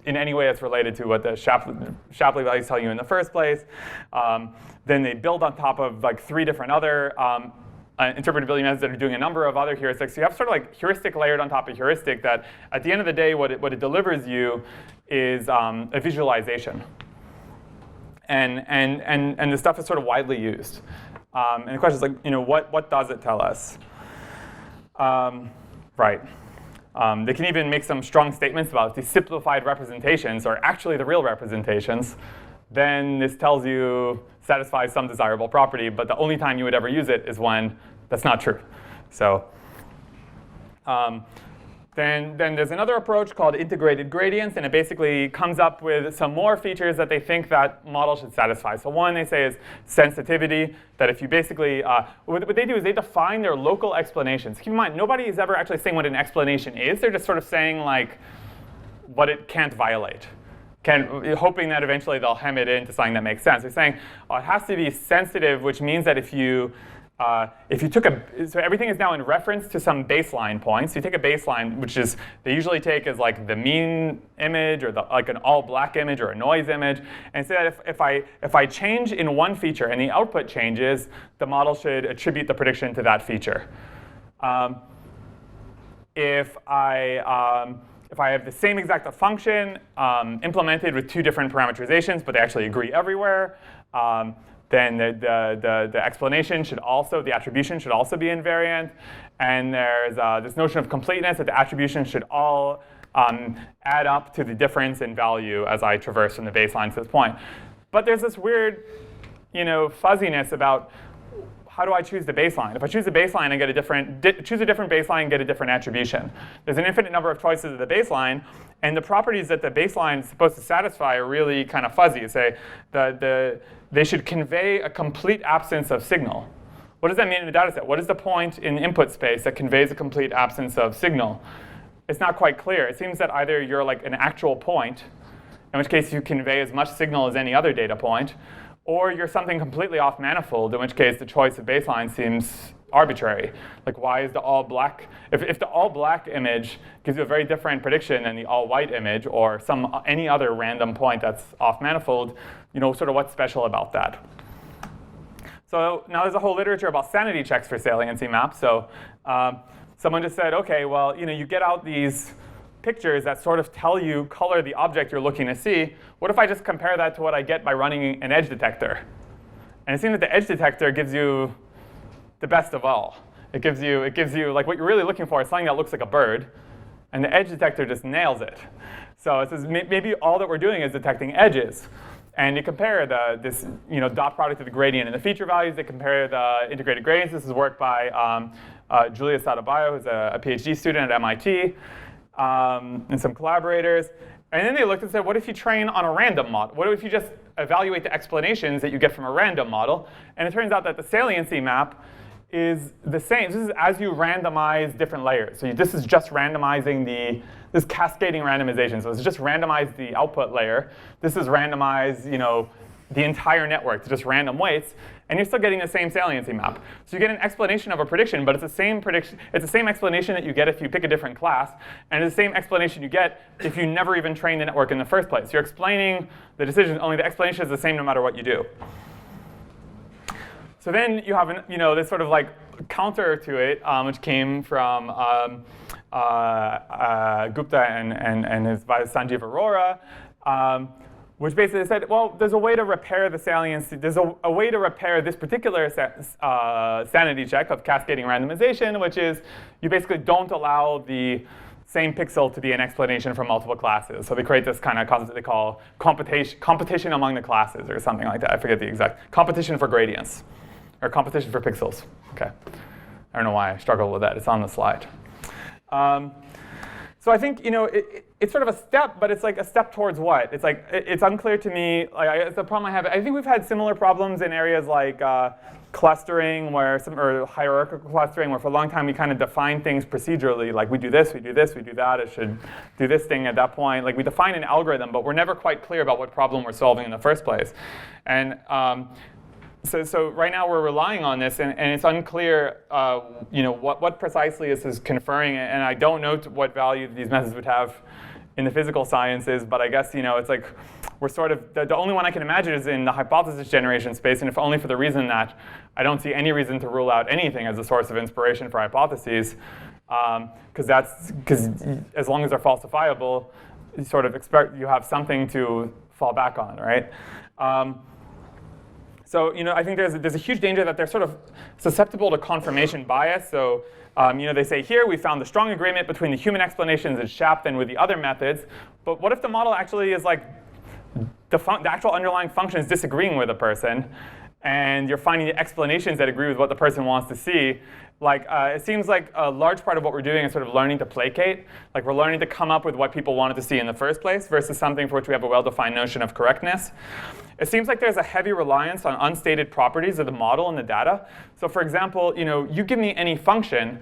in any way it's related to what the Shapley values tell you in the first place. Then they build on top of like 3 different other interpretability methods that are doing a number of other heuristics. So you have sort of like heuristic layered on top of heuristic that at the end of the day, what it delivers you is a visualization. And the stuff is sort of widely used. And the question is like, what does it tell us? Right. They can even make some strong statements about if these simplified representations are actually the real representations, then this tells you satisfies some desirable property, but the only time you would ever use it is when that's not true. So then there's another approach called integrated gradients, and it basically comes up with some more features that they think that model should satisfy. So one they say is sensitivity, that if you basically, what they do is they define their local explanations. Keep in mind, nobody is ever actually saying what an explanation is. They're just sort of saying like what it can't violate. Hoping that eventually they'll hem it into something that makes sense. They're saying, it has to be sensitive, which means that if you took so everything is now in reference to some baseline point. So you take a baseline, which is they usually take as like the mean image or like an all black image or a noise image, and say that if I change in one feature and the output changes, the model should attribute the prediction to that feature. If I have the same exact function implemented with 2 different parameterizations, but they actually agree everywhere, then the explanation should also, the attribution should also be invariant. And there's this notion of completeness that the attribution should all add up to the difference in value as I traverse from the baseline to this point. But there's this weird fuzziness about how do I choose the baseline? If I choose a baseline, I get choose a different baseline and get a different attribution. There's an infinite number of choices of the baseline, and the properties that the baseline is supposed to satisfy are really kind of fuzzy. Say they should convey a complete absence of signal. What does that mean in a data set? What is the point in the input space that conveys a complete absence of signal? It's not quite clear. It seems that either you're like an actual point, in which case you convey as much signal as any other data point, or you're something completely off manifold, in which case the choice of baseline seems arbitrary. Like, why is the all black? If the all black image gives you a very different prediction than the all white image, or any other random point that's off manifold, sort of what's special about that? So now there's a whole literature about sanity checks for saliency maps. So someone just said, OK, well, you get out these pictures that sort of color the object you're looking to see. What if I just compare that to what I get by running an edge detector? And it seems that the edge detector gives you the best of all. It gives you like what you're really looking for is something that looks like a bird, and the edge detector just nails it. So it says maybe all that we're doing is detecting edges. And you compare this dot product of the gradient and the feature values. They compare the integrated gradients. This is work by Julia Sadabayo, who's a PhD student at MIT. And some collaborators. And then they looked and said, what if you train on a random model? What if you just evaluate the explanations that you get from a random model? And it turns out that the saliency map is the same. This is as you randomize different layers. So this is just randomizing this cascading randomization. So it's just randomize the output layer. This is randomize, the entire network to just random weights, and you're still getting the same saliency map. So you get an explanation of a prediction, but it's the same prediction. It's the same explanation that you get if you pick a different class, and it's the same explanation you get if you never even train the network in the first place. You're explaining the decision, only the explanation is the same no matter what you do. So then you have this sort of like counter to it, which came from Gupta and his vice Sanjeev Arora, which basically said, well, there's a way to repair the saliency. There's a way to repair this particular sanity check of cascading randomization, which is you basically don't allow the same pixel to be an explanation for multiple classes. So they create this kind of concept they call competition among the classes or something like that. I forget the exact. Competition for gradients or competition for pixels. OK. I don't know why I struggle with that. It's on the slide. So I think it's sort of a step, but it's like a step towards what? It's like it's unclear to me. Like it's a problem I have. I think we've had similar problems in areas like clustering, or hierarchical clustering, where for a long time we kind of define things procedurally. Like we do this, we do this, we do that. It should do this thing at that point. Like we define an algorithm, but we're never quite clear about what problem we're solving in the first place. And so right now we're relying on this, and it's unclear, what precisely this is conferring, and I don't know what value these methods would have in the physical sciences. But I guess it's like we're sort of the only one I can imagine is in the hypothesis generation space, and if only for the reason that I don't see any reason to rule out anything as a source of inspiration for hypotheses, because as long as they're falsifiable, you sort of expect you have something to fall back on, right? So I think there's a huge danger that they're sort of susceptible to confirmation bias. So they say here we found the strong agreement between the human explanations and SHAP than with the other methods. But what if the model actually is like the actual underlying function is disagreeing with a person, and you're finding the explanations that agree with what the person wants to see? Like it seems like a large part of what we're doing is sort of learning to placate. Like we're learning to come up with what people wanted to see in the first place versus something for which we have a well-defined notion of correctness. It seems like there's a heavy reliance on unstated properties of the model and the data. So for example, you give me any function,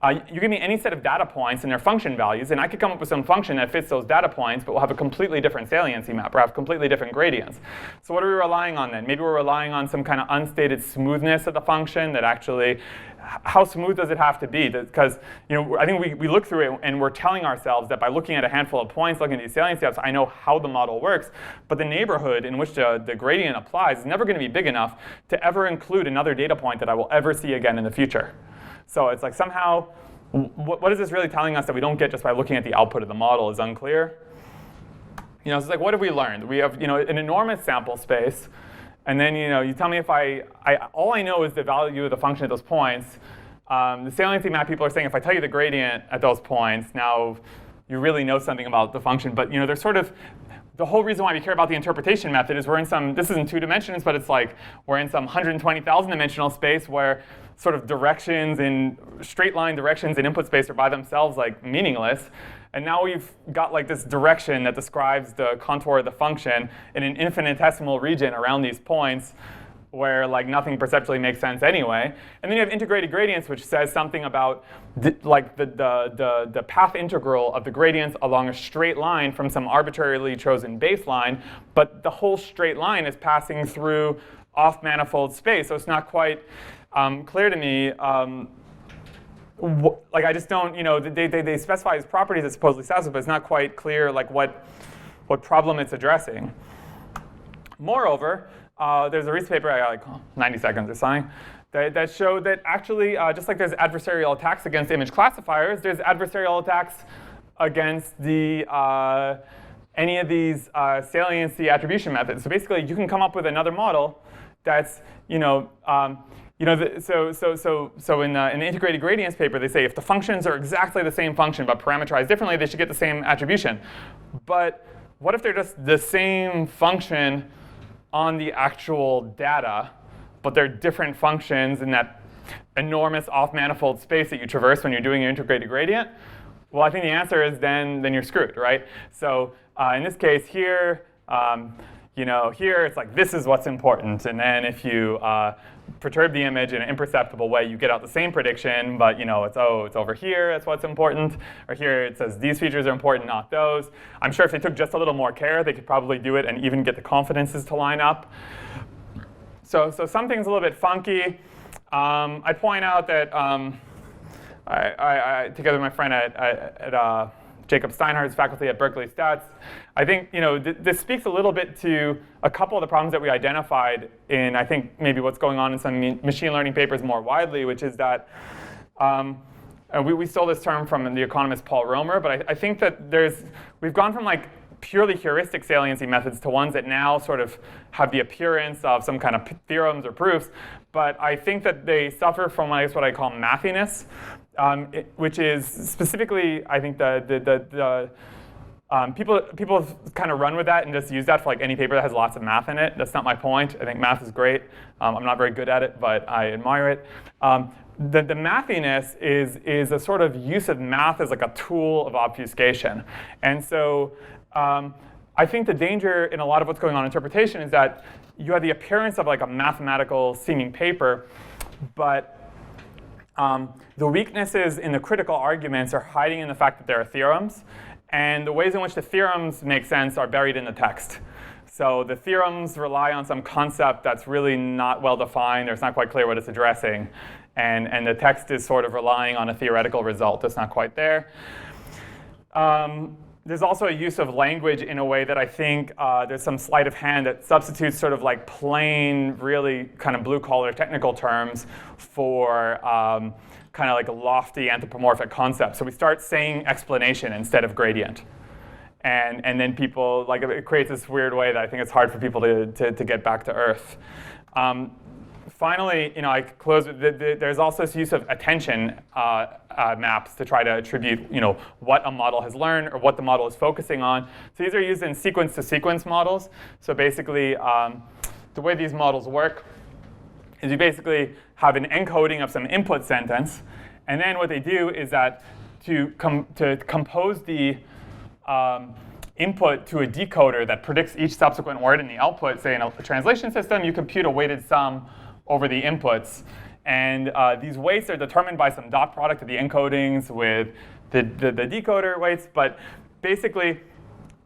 you give me any set of data points and their function values, and I could come up with some function that fits those data points, but will have a completely different saliency map or have completely different gradients. So what are we relying on then? Maybe we're relying on some kind of unstated smoothness of the function that actually, how smooth does it have to be? Because I think we look through it and we're telling ourselves that by looking at a handful of points, looking at these saliency maps, I know how the model works. But the neighborhood in which the gradient applies is never going to be big enough to ever include another data point that I will ever see again in the future. So it's like somehow, what is this really telling us that we don't get just by looking at the output of the model is unclear. So it's like, what have we learned? We have an enormous sample space. And then you tell me if all I know is the value of the function at those points. The saliency map people are saying if I tell you the gradient at those points, now you really know something about the function. But there's sort of the whole reason why we care about the interpretation method is this is in 2 dimensions, but it's like we're in some 120,000 dimensional space where sort of directions in straight line directions in input space are by themselves like meaningless. And now we've got like this direction that describes the contour of the function in an infinitesimal region around these points where like nothing perceptually makes sense anyway. And then you have integrated gradients, which says something about the path integral of the gradients along a straight line from some arbitrarily chosen baseline. But the whole straight line is passing through off-manifold space. So it's not quite clear to me. Like I just don't, they specify as properties that supposedly satisfy, but it's not quite clear like what problem it's addressing. Moreover, there's a recent paper, I got like 90 seconds or something, that showed that actually, just like there's adversarial attacks against image classifiers, there's adversarial attacks against any of these saliency attribution methods. So basically, you can come up with another model that's, so in the integrated gradients paper, they say if the functions are exactly the same function but parameterized differently, they should get the same attribution. But what if they're just the same function on the actual data, but they're different functions in that enormous off-manifold space that you traverse when you're doing your integrated gradient? Well, I think the answer is then you're screwed, right? So in this case here, here it's like this is what's important, and then if you perturb the image in an imperceptible way, you get out the same prediction, but it's over here, that's what's important. Or here it says these features are important, not those. I'm sure if they took just a little more care, they could probably do it and even get the confidences to line up. So something's a little bit funky. I point out that I together with my friend at Jacob Steinhardt's faculty at Berkeley Stats, I think this speaks a little bit to a couple of the problems that we identified in, I think, maybe what's going on in some machine learning papers more widely, which is that we stole this term from the economist Paul Romer, but I think that we've gone from like purely heuristic saliency methods to ones that now sort of have the appearance of some kind of theorems or proofs. But I think that they suffer from what I call mathiness, which is specifically, I think, people have kind of run with that and just use that for like any paper that has lots of math in it. That's not my point. I think math is great. I'm not very good at it, but I admire it. The mathiness is a sort of use of math as like a tool of obfuscation. And so I think the danger in a lot of what's going on in interpretation is that you have the appearance of like a mathematical seeming paper, but the weaknesses in the critical arguments are hiding in the fact that there are theorems. And the ways in which the theorems make sense are buried in the text. So the theorems rely on some concept that's really not well defined, or it's not quite clear what it's addressing. And the text is sort of relying on a theoretical result that's not quite there. There's also a use of language in a way that I think there's some sleight of hand that substitutes sort of like plain, really kind of blue-collar technical terms for kind of like a lofty anthropomorphic concept. So we start saying explanation instead of gradient. And then people, like, it creates this weird way that I think it's hard for people to get back to earth. Finally, I close with there's also this use of attention maps to try to attribute, what a model has learned or what the model is focusing on. So these are used in sequence-to-sequence models. So basically, the way these models work is you basically have an encoding of some input sentence, and then what they do is that to compose the input to a decoder that predicts each subsequent word in the output, say in a translation system, you compute a weighted sum over the inputs. And these weights are determined by some dot product of the encodings with the decoder weights. But basically,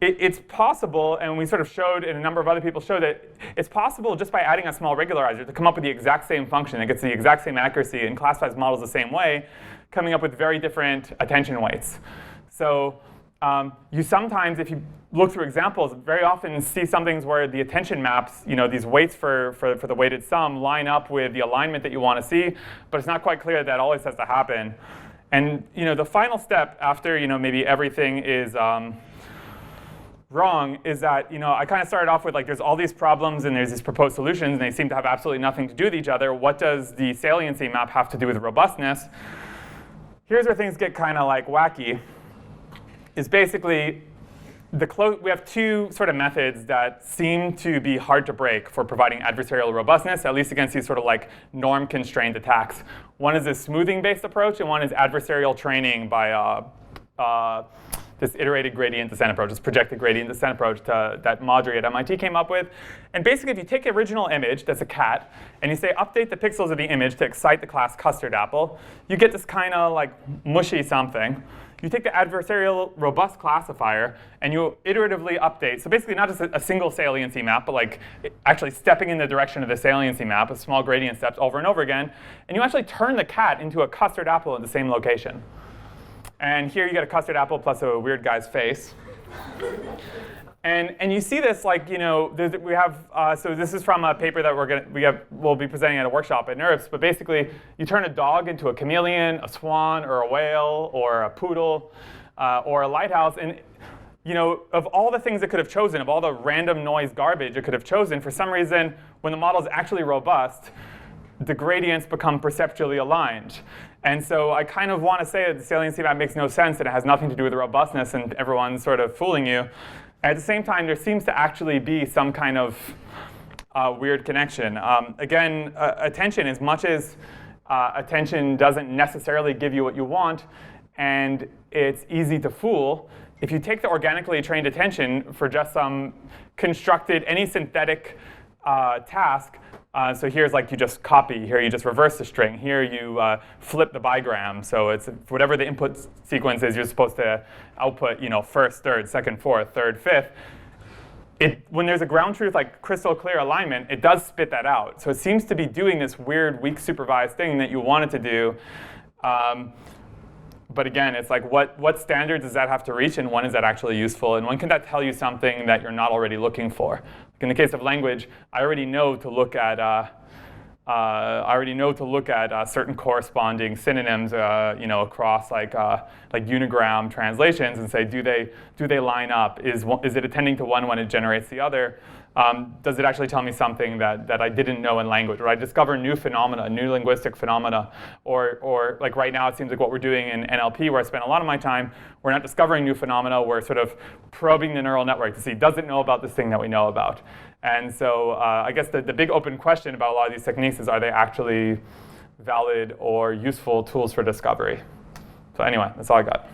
it's possible, and we sort of showed, and a number of other people showed, that it's possible just by adding a small regularizer to come up with the exact same function that gets the exact same accuracy and classifies models the same way, coming up with very different attention weights. So you sometimes, if you look through examples, very often see some things where the attention maps, these weights for the weighted sum line up with the alignment that you want to see, but it's not quite clear that always has to happen. And the final step after maybe everything is wrong is that I kind of started off with like there's all these problems and there's these proposed solutions and they seem to have absolutely nothing to do with each other. What does the saliency map have to do with robustness? Here's where things get kind of like wacky. Is basically we have two sort of methods that seem to be hard to break for providing adversarial robustness, at least against these sort of like norm-constrained attacks. One is a smoothing-based approach, and one is adversarial training by this iterated gradient descent approach, this projected gradient descent approach that Madri at MIT came up with. And basically, if you take the original image, that's a cat, and you say update the pixels of the image to excite the class custard apple, you get this kind of like mushy something. You take the adversarial robust classifier, and you iteratively update. So basically, not just a single saliency map, but like actually stepping in the direction of the saliency map with small gradient steps over and over again. And you actually turn the cat into a custard apple in the same location. And here you get a custard apple plus a weird guy's face. And you see this like, we have, so this is from a paper that we'll be presenting at a workshop at NeurIPS. But basically, you turn a dog into a chameleon, a swan, or a whale, or a poodle, or a lighthouse. And of all the things it could have chosen, of all the random noise garbage it could have chosen, for some reason, when the model is actually robust, the gradients become perceptually aligned. And so I kind of want to say that the saliency map makes no sense and it has nothing to do with the robustness and everyone's sort of fooling you. At the same time, there seems to actually be some kind of weird connection. Again, attention, as much as attention doesn't necessarily give you what you want, and it's easy to fool, if you take the organically trained attention for just some constructed, any synthetic task, so here's like you just copy, here you just reverse the string, here you flip the bigram. So it's whatever the input sequence is, you're supposed to output, first, third, second, fourth, third, fifth. When there's a ground truth like crystal clear alignment, it does spit that out. So it seems to be doing this weird, weak supervised thing that you want it to do. But again, it's like what standards does that have to reach, and when is that actually useful, and when can that tell you something that you're not already looking for? In the case of language, I already know to look at I already know to look at certain corresponding synonyms, across like unigram translations and say, do they line up? Is it attending to one when it generates the other? Does it actually tell me something that I didn't know in language? Or I discover new phenomena, new linguistic phenomena, or like right now it seems like what we're doing in NLP, where I spend a lot of my time, we're not discovering new phenomena, we're sort of probing the neural network to see, does it know about this thing that we know about? And so I guess the big open question about a lot of these techniques is, are they actually valid or useful tools for discovery? So anyway, that's all I got.